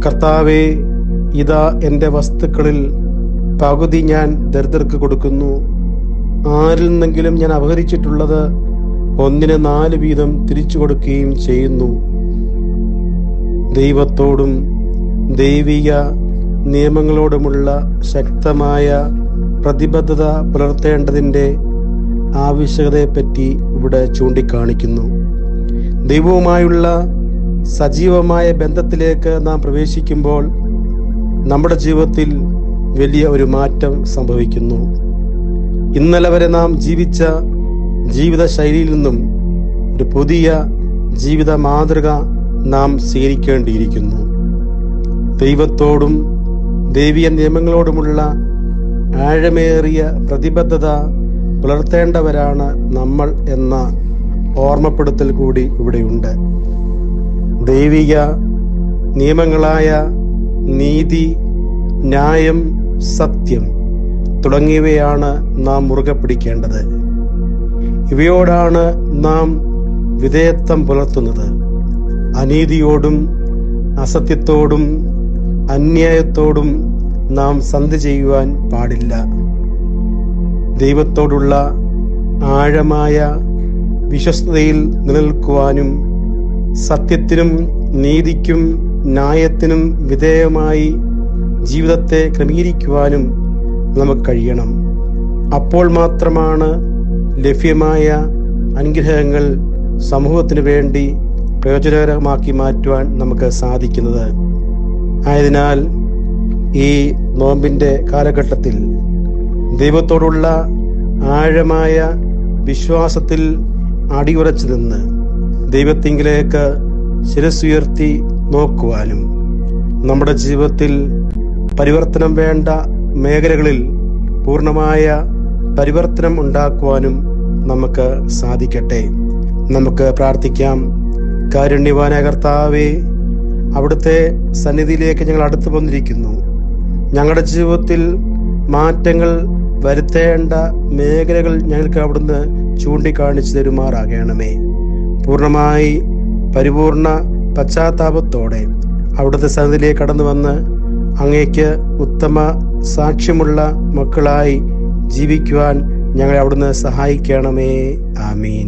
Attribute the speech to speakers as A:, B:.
A: കർത്താവേ, ഇതാ എൻ്റെ വസ്തുക്കളിൽ പകുതി ഞാൻ ദരിദ്രർക്ക് കൊടുക്കുന്നു. ആരിൽ നിന്നെങ്കിലും ഞാൻ അപഹരിച്ചിട്ടുള്ളത് 1/4 വീതം തിരിച്ചു കൊടുക്കുകയും ചെയ്യുന്നു. ദൈവത്തോടും ദൈവിക നിയമങ്ങളോടുമുള്ള ശക്തമായ പ്രതിബദ്ധത പുലർത്തേണ്ടതിൻ്റെ ആവശ്യകതയെപ്പറ്റി ഇവിടെ ചൂണ്ടിക്കാണിക്കുന്നു. ദൈവവുമായുള്ള സജീവമായ ബന്ധത്തിലേക്ക് നാം പ്രവേശിക്കുമ്പോൾ നമ്മുടെ ജീവിതത്തിൽ വലിയ ഒരു മാറ്റം സംഭവിക്കുന്നു. ഇന്നലെ വരെ നാം ജീവിച്ച ജീവിത ശൈലിയിൽ നിന്നും ഒരു പുതിയ ജീവിത മാതൃക നാം സ്വീകരിക്കേണ്ടിയിരിക്കുന്നു. ദൈവത്തോടും ദൈവീയ നിയമങ്ങളോടുമുള്ള ആഴമേറിയ പ്രതിബദ്ധത പുലർത്തേണ്ടവരാണ് നമ്മൾ എന്ന ഓർമ്മപ്പെടുത്തൽ കൂടി ഇവിടെയുണ്ട്. ദൈവിക നിയമങ്ങളായ നീതി, ന്യായം, സത്യം തുടങ്ങിയവയാണ് നാം മുറുകെ പിടിക്കേണ്ടത്. ഇവയോടാണ് നാം വിധേയത്വം പുലർത്തുന്നത്. അനീതിയോടും അസത്യത്തോടും അന്യായത്തോടും നാം സന്ധി ചെയ്യുവാൻ പാടില്ല. ദൈവത്തോടുള്ള ആഴമായ വിശ്വസ്തതയിൽ നിലനിൽക്കുവാനും സത്യത്തിനും നീതിക്കും ന്യായത്തിനും വിധേയമായി ജീവിതത്തെ ക്രമീകരിക്കുവാനും നമുക്ക് കഴിയണം. അപ്പോൾ മാത്രമാണ് ലഭ്യമായ അനുഗ്രഹങ്ങൾ സമൂഹത്തിന് വേണ്ടി പ്രയോജനകരമാക്കി മാറ്റുവാൻ നമുക്ക് സാധിക്കുന്നത്. ആയതിനാൽ ഈ നോമ്പിൻ്റെ കാലഘട്ടത്തിൽ ദൈവത്തോടുള്ള ആഴമായ വിശ്വാസത്തിൽ അടിയുറച്ചു നിന്ന് ദൈവത്തിങ്കിലേക്ക് ശിരസ്സുയർത്തി നോക്കുവാനും നമ്മുടെ ജീവിതത്തിൽ പരിവർത്തനം വേണ്ട മേഖലകളിൽ പൂർണ്ണമായ പരിവർത്തനം ഉണ്ടാക്കുവാനും നമുക്ക് സാധിക്കട്ടെ. നമുക്ക് പ്രാർത്ഥിക്കാം. കാരുണ്യവാനായ കർത്താവേ, അവിടുത്തെ സന്നിധിയിലേക്ക് ഞങ്ങൾ അടുത്തു വന്നിരിക്കുന്നു. ഞങ്ങളുടെ ജീവിതത്തിൽ മാറ്റങ്ങൾ വരുത്തേണ്ട മേഖലകൾ ഞങ്ങൾക്ക് അവിടുന്ന് ചൂണ്ടിക്കാണിച്ചു തരുമാറാകണമേ. പൂർണ്ണമായി പരിപൂർണ പശ്ചാത്താപത്തോടെ അവിടുത്തെ സന്നിധിയിലേക്ക് കടന്നു വന്ന് അങ്ങേക്ക് ഉത്തമ സാക്ഷ്യമുള്ള മക്കളായി ജീവിക്കുവാൻ ഞങ്ങളെ അവിടുന്ന് സഹായിക്കണമേ. ആമീൻ.